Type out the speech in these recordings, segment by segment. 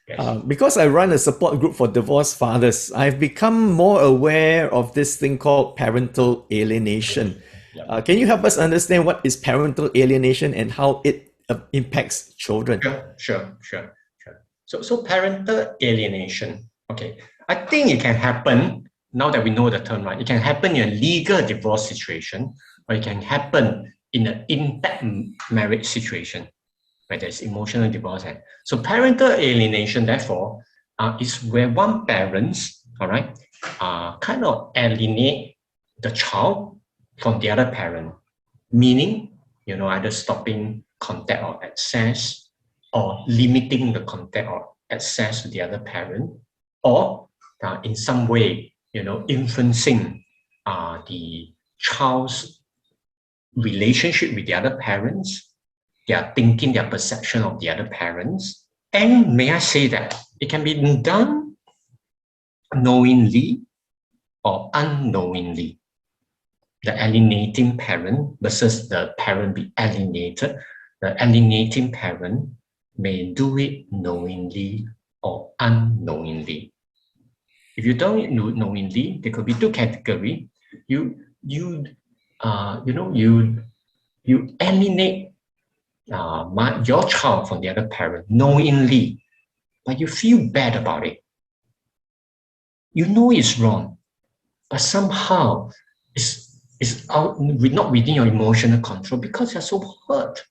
Yes. Because I run a support group for divorced fathers, I've become more aware of this thing called parental alienation. Yeah. Can you help us understand what is parental alienation and how it impacts children? Sure. So parental alienation. Okay. I think it can happen, now that we know the term, right? It can happen in a legal divorce situation, or it can happen in an intact marriage situation where there's emotional divorce. So parental alienation, therefore, is where one parent, all right, kind of alienate the child from the other parent, meaning, either stopping contact or access, or limiting the contact or access to the other parent, or in some way, influencing the child's relationship with the other parents, their thinking, their perception of the other parents. And may I say that it can be done knowingly or unknowingly. The alienating parent versus the parent be alienated. The alienating parent may do it knowingly or unknowingly. If you don't do it knowingly, there could be two categories. You alienate your child from the other parent knowingly, but you feel bad about it. You know it's wrong, but somehow it's not within your emotional control because you're so hurt,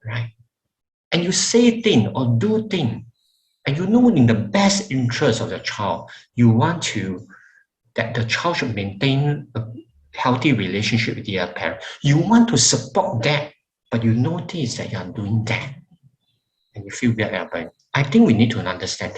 right? And you say things or do things, and in the best interest of the child, you want that the child should maintain a healthy relationship with the other parent. You want to support that, but you notice that you're doing that, and you feel bad about it. I think we need to understand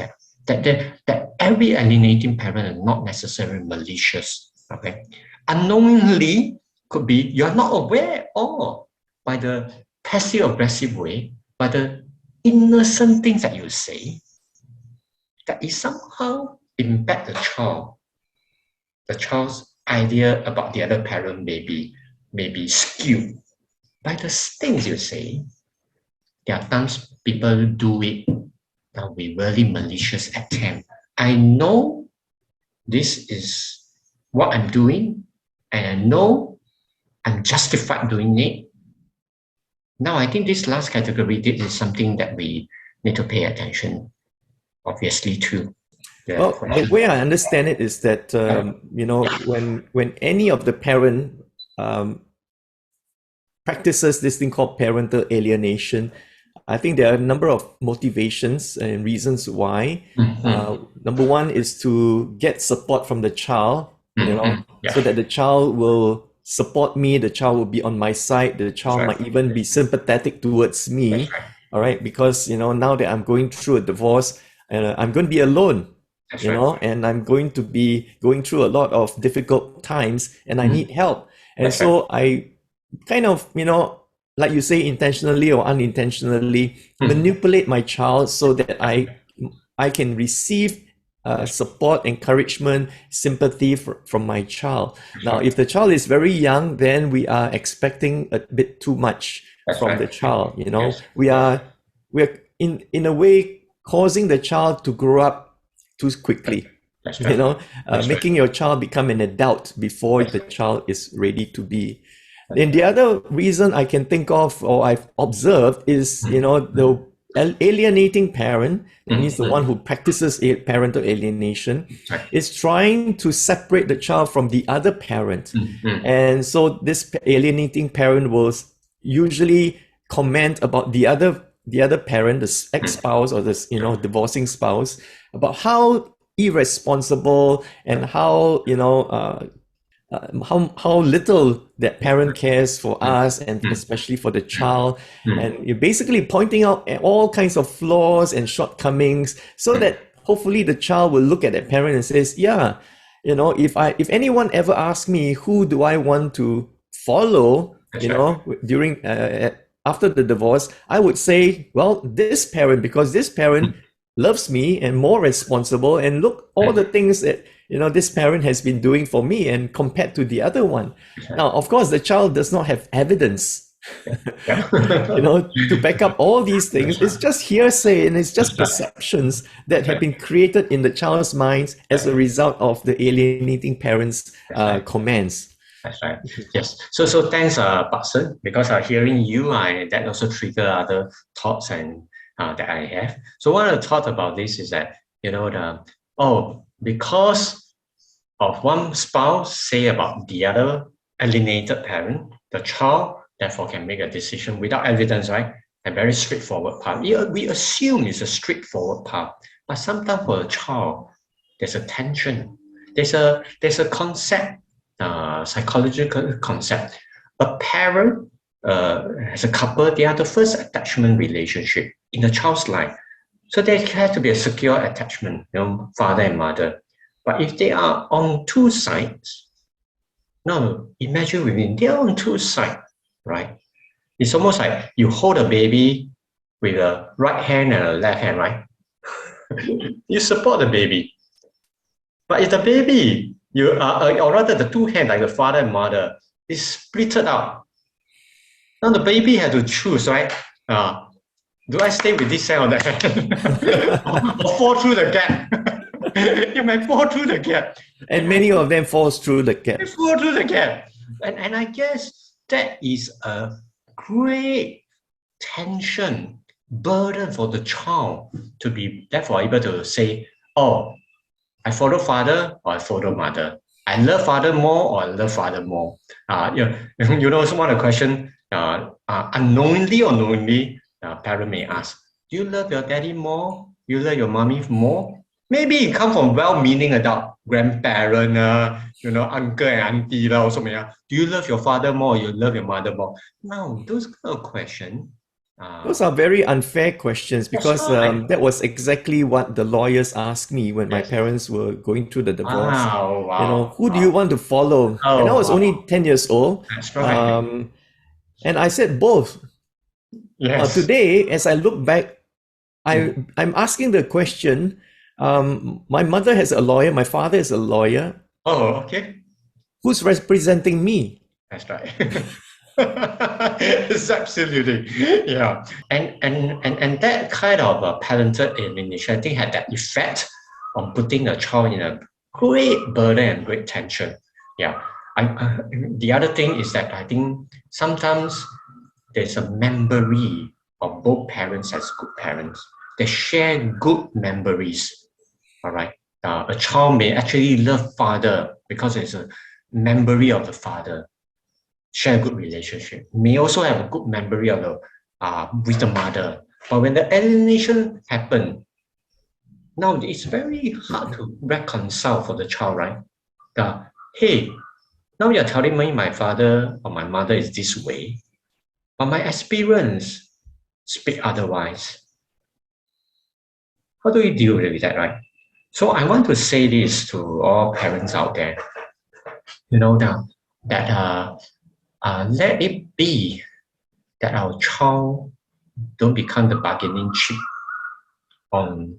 that every alienating parent is not necessarily malicious. Okay, unknowingly could be you're not aware, or by the passive-aggressive way, by the innocent things that you say, that it somehow impact the child. The child's idea about the other parent may be skewed by the things you say. There are times people do it with really malicious attempt. I know this is what I'm doing, and I know I'm justified doing it. Now, I think this last category is something that we need to pay attention, obviously, to. Well, the way I understand it is that when any of the parent practices this thing called parental alienation, I think there are a number of motivations and reasons why. Number one is to get support from the child, so that the child will support me, the child will be on my side, the child might even be sympathetic towards me, all right? Because, now that I'm going through a divorce, I'm going to be alone, and I'm going to be going through a lot of difficult times, and I need help. And so I kind of, like you say, intentionally or unintentionally, manipulate my child so that I can receive support, encouragement, sympathy from my child. Now, if the child is very young, then we are expecting a bit too much from the child. We are in a way causing the child to grow up too quickly. Making your child become an adult before the child is ready to be. And the other reason I can think of, or I've observed, is the alienating parent, that means the one who practices parental alienation, is trying to separate the child from the other parent. And so this alienating parent will usually comment about the other parent, the ex-spouse or the divorcing spouse, about how irresponsible and how how little that parent cares for us, and especially for the child. And you're basically pointing out all kinds of flaws and shortcomings, so that hopefully the child will look at that parent and says, if anyone ever asks me who do I want to follow, during after the divorce, I would say, well, this parent, because this parent loves me and more responsible, and look all the things that this parent has been doing for me, and compared to the other one. Now, of course, the child does not have evidence Yeah. To back up all these things. It's just hearsay and it's just perceptions that have been created in the child's minds as a result of the alienating parents' comments. That's right. Yes. So thanks, Patson, because hearing you, that also trigger other thoughts and that I have. So one of the thoughts about this is that because of one spouse say about the other alienated parent, the child therefore can make a decision without evidence, right? A very straightforward path. We assume it's a straightforward path, but sometimes for a child, there's a tension. There's a concept, psychological concept. A parent, as a couple, they are the first attachment relationship in a child's life. So there has to be a secure attachment, father and mother. But if they are on two sides, no, imagine with me, they are on two sides, right? It's almost like you hold a baby with a right hand and a left hand, right? You support the baby. But if the baby, or rather the two hands, like the father and mother, is splitted out. Now the baby had to choose, right? Do I stay with this hand or that hand? Or fall through the gap? You might fall through the gap. And many of them falls through the gap. They fall through the gap. And I guess that is a great tension, burden for the child to be therefore able to say, oh, I follow father or I follow mother. I love father more or I love father more. So one of the questions, unknowingly or knowingly, parent may ask, do you love your daddy more? You love your mommy more? Maybe it comes from well-meaning adult, grandparent, uncle and auntie or something. Do you love your father more or you love your mother more? Now, those kind of questions. Those are very unfair questions because that was exactly what the lawyers asked me when my parents were going through the divorce. Who do you want to follow? And I was only 10 years old. That's right. And I said both. Yes. Today, as I look back, I'm asking the question, my mother has a lawyer, my father is a lawyer. Oh, okay. Who's representing me? That's right. It's absolutely, yeah. And that kind of parental alienation, I think, had that effect on putting a child in a great burden and great tension. Yeah. The other thing is that I think sometimes there's a memory of both parents as good parents. They share good memories. All right. A child may actually love father because there's a memory of the father. Share a good relationship. May also have a good memory of with the mother. But when the alienation happens, now it's very hard to reconcile for the child, right? Hey, now you're telling me my father or my mother is this way, but my experience speak otherwise. How do you deal with that, right? So I want to say this to all parents out there, that let it be that our child don't become the bargaining chip on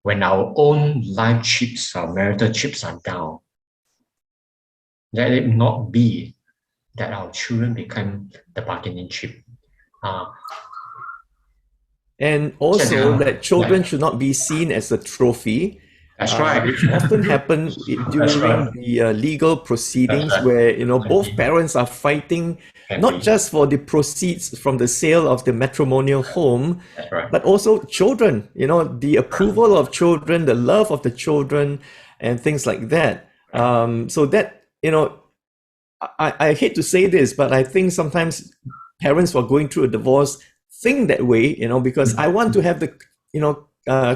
when our own life chips, our marital chips are down. Let it not be that our children become the bargaining chip. And also that children should not be seen as a trophy. That's right. Which often happen during the legal proceedings where both parents are fighting not just for the proceeds from the sale of the matrimonial home, but also children, the approval of children, the love of the children, and things like that. So that, I hate to say this, but I think sometimes parents who are going through a divorce think that way, because I want to have the,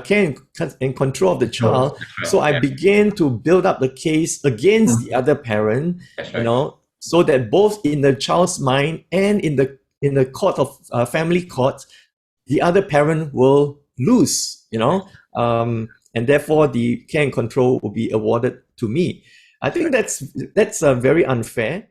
care and control of the child. So I began to build up the case against the other parent, so that both in the child's mind and in the court of family court, the other parent will lose, and therefore the care and control will be awarded to me. I think that's very unfair.